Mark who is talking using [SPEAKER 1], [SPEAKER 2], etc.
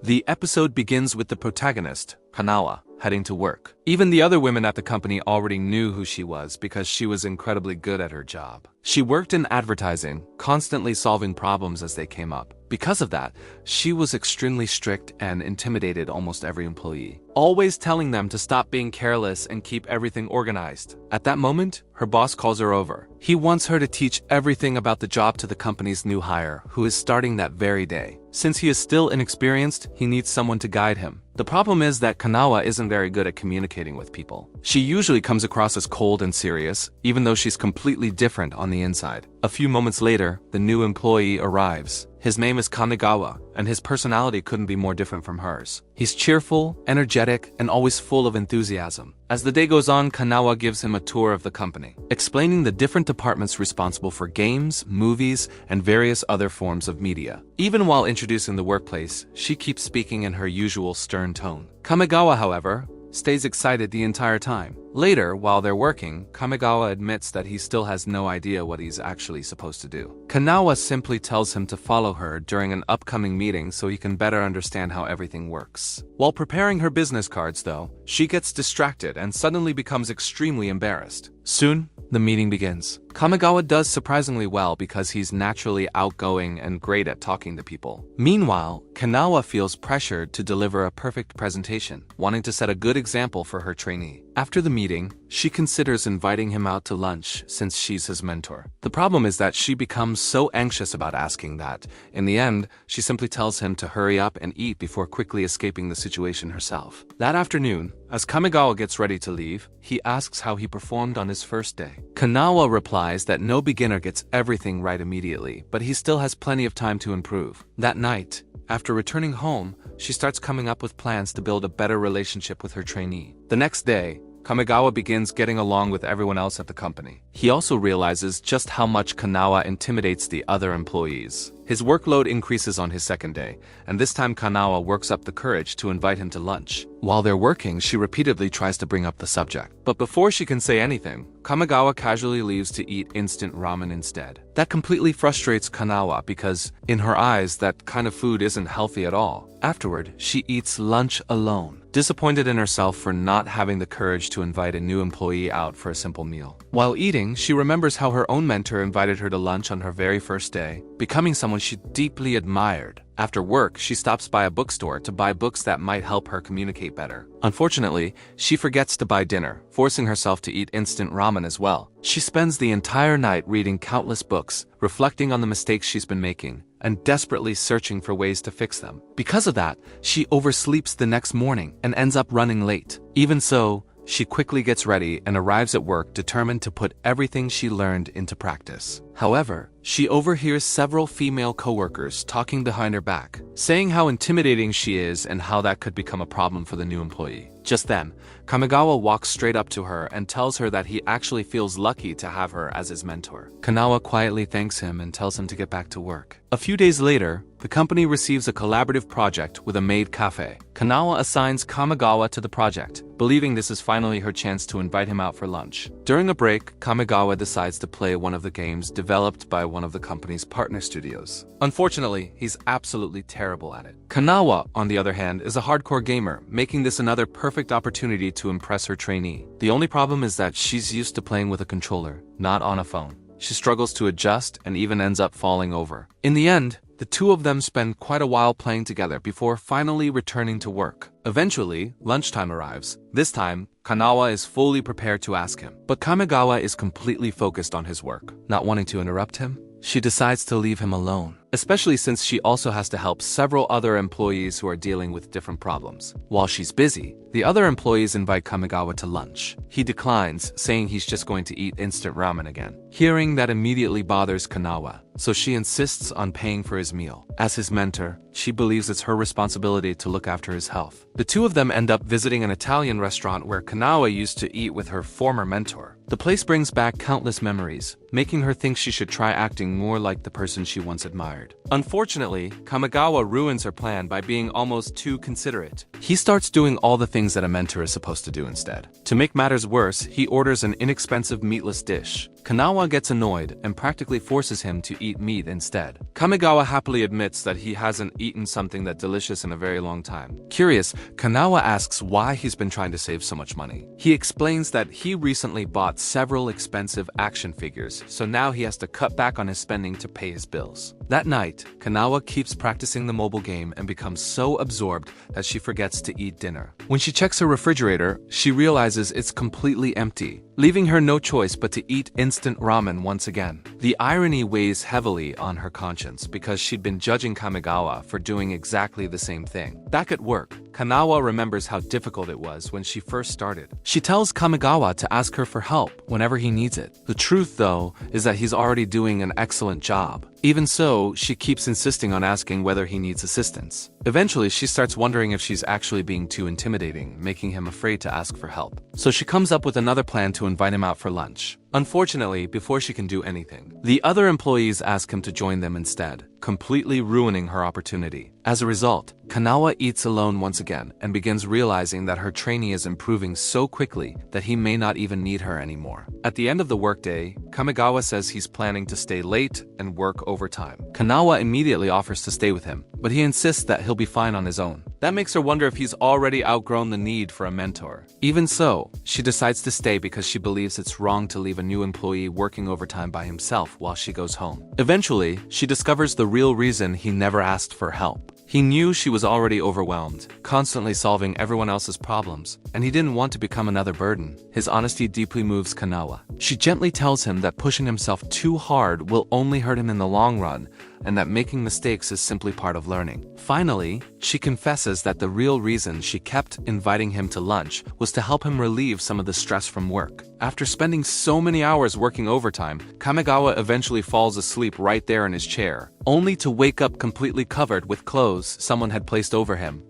[SPEAKER 1] The episode begins with the protagonist, Kanawa, heading to work. Even the other women at the company already knew who she was because she was incredibly good at her job. She worked in advertising, constantly solving problems as they came up. Because of that, she was extremely strict and intimidated almost every employee, always telling them to stop being careless and keep everything organized. At that moment, her boss calls her over. He wants her to teach everything about the job to the company's new hire, who is starting that very day. Since he is still inexperienced, he needs someone to guide him. The problem is that Kanawa isn't very good at communicating with people. She usually comes across as cold and serious, even though she's completely different on the inside. A few moments later, the new employee arrives. His name is Kanegawa, and his personality couldn't be more different from hers. He's cheerful, energetic, and always full of enthusiasm. As the day goes on, Kanawa gives him a tour of the company, explaining the different departments responsible for games, movies, and various other forms of media. Even while introducing the workplace, she keeps speaking in her usual stern tone. Kamegawa, however, stays excited the entire time. Later, while they're working, Kamegawa admits that he still has no idea what he's actually supposed to do. Kanawa simply tells him to follow her during an upcoming meeting so he can better understand how everything works. While preparing her business cards, though, she gets distracted and suddenly becomes extremely embarrassed. Soon, the meeting begins. Kamegawa does surprisingly well because he's naturally outgoing and great at talking to people. Meanwhile, Kanawa feels pressured to deliver a perfect presentation, wanting to set a good example for her trainee. After the meeting, she considers inviting him out to lunch since she's his mentor. The problem is that she becomes so anxious about asking that, in the end, she simply tells him to hurry up and eat before quickly escaping the situation herself. That afternoon, as Kamegawa gets ready to leave, he asks how he performed on his first day. Kanawa replies that no beginner gets everything right immediately, but he still has plenty of time to improve. That night, after returning home, she starts coming up with plans to build a better relationship with her trainee. The next day, Kamegawa begins getting along with everyone else at the company. He also realizes just how much Kanawa intimidates the other employees. His workload increases on his second day, and this time Kanawa works up the courage to invite him to lunch. While they're working, she repeatedly tries to bring up the subject. But before she can say anything, Kamegawa casually leaves to eat instant ramen instead. That completely frustrates Kanawa because, in her eyes, that kind of food isn't healthy at all. Afterward, she eats lunch alone, disappointed in herself for not having the courage to invite a new employee out for a simple meal. While eating, she remembers how her own mentor invited her to lunch on her very first day, becoming someone she deeply admired. After work, she stops by a bookstore to buy books that might help her communicate better. Unfortunately, she forgets to buy dinner, forcing herself to eat instant ramen as well. She spends the entire night reading countless books, reflecting on the mistakes she's been making, and desperately searching for ways to fix them. Because of that, she oversleeps the next morning and ends up running late. Even so, she quickly gets ready and arrives at work determined to put everything she learned into practice. However, she overhears several female coworkers talking behind her back, saying how intimidating she is and how that could become a problem for the new employee. Just then, Kamegawa walks straight up to her and tells her that he actually feels lucky to have her as his mentor. Kanawa quietly thanks him and tells him to get back to work. A few days later, the company receives a collaborative project with a maid cafe. Kanawa assigns Kamegawa to the project, believing this is finally her chance to invite him out for lunch. During a break, Kamegawa decides to play one of the games developed by one of the company's partner studios. Unfortunately, he's absolutely terrible at it. Kanawa, on the other hand, is a hardcore gamer, making this another perfect opportunity to impress her trainee. The only problem is that she's used to playing with a controller, not on a phone. She struggles to adjust and even ends up falling over. In the end, the two of them spend quite a while playing together before finally returning to work. Eventually, lunchtime arrives. This time, Kanawa is fully prepared to ask him, but Kamegawa is completely focused on his work. Not wanting to interrupt him, she decides to leave him alone, especially since she also has to help several other employees who are dealing with different problems. While she's busy, the other employees invite Kamegawa to lunch. He declines, saying he's just going to eat instant ramen again. Hearing that immediately bothers Kanawa, so she insists on paying for his meal. As his mentor, she believes it's her responsibility to look after his health. The two of them end up visiting an Italian restaurant where Kanawa used to eat with her former mentor. The place brings back countless memories, making her think she should try acting more like the person she once admired. Unfortunately, Kamegawa ruins her plan by being almost too considerate. He starts doing all the things that a mentor is supposed to do instead. To make matters worse, he orders an inexpensive meatless dish, Kanawa gets annoyed and practically forces him to eat meat instead. Kamigawa happily admits that he hasn't eaten something that delicious in a very long time. Curious, Kanawa asks why he's been trying to save so much money. He explains that he recently bought several expensive action figures, so now he has to cut back on his spending to pay his bills. That night, Kanawa keeps practicing the mobile game and becomes so absorbed that she forgets to eat dinner. When she checks her refrigerator, she realizes it's completely empty, leaving her no choice but to eat instant ramen once again. The irony weighs heavily on her conscience because she'd been judging Kamigawa for doing exactly the same thing. Back at work, Kanawa remembers how difficult it was when she first started. She tells Kamigawa to ask her for help whenever he needs it. The truth, though, is that he's already doing an excellent job. Even so, she keeps insisting on asking whether he needs assistance. Eventually, she starts wondering if she's actually being too intimidating, making him afraid to ask for help. So she comes up with another plan to invite him out for lunch. Unfortunately, before she can do anything, the other employees ask him to join them instead, completely ruining her opportunity. As a result, Kanawa eats alone once again and begins realizing that her trainee is improving so quickly that he may not even need her anymore. At the end of the workday, Kamigawa says he's planning to stay late and work overtime. Kanawa immediately offers to stay with him, but he insists that he'll be fine on his own. That makes her wonder if he's already outgrown the need for a mentor. Even so, she decides to stay because she believes it's wrong to leave a new employee working overtime by himself while she goes home. Eventually, she discovers the real reason he never asked for help. He knew she was already overwhelmed, constantly solving everyone else's problems, and he didn't want to become another burden. His honesty deeply moves Kanawa. She gently tells him that pushing himself too hard will only hurt him in the long run, and that making mistakes is simply part of learning. Finally, she confesses that the real reason she kept inviting him to lunch was to help him relieve some of the stress from work. After spending so many hours working overtime, Kamigawa eventually falls asleep right there in his chair, only to wake up completely covered with clothes someone had placed over him.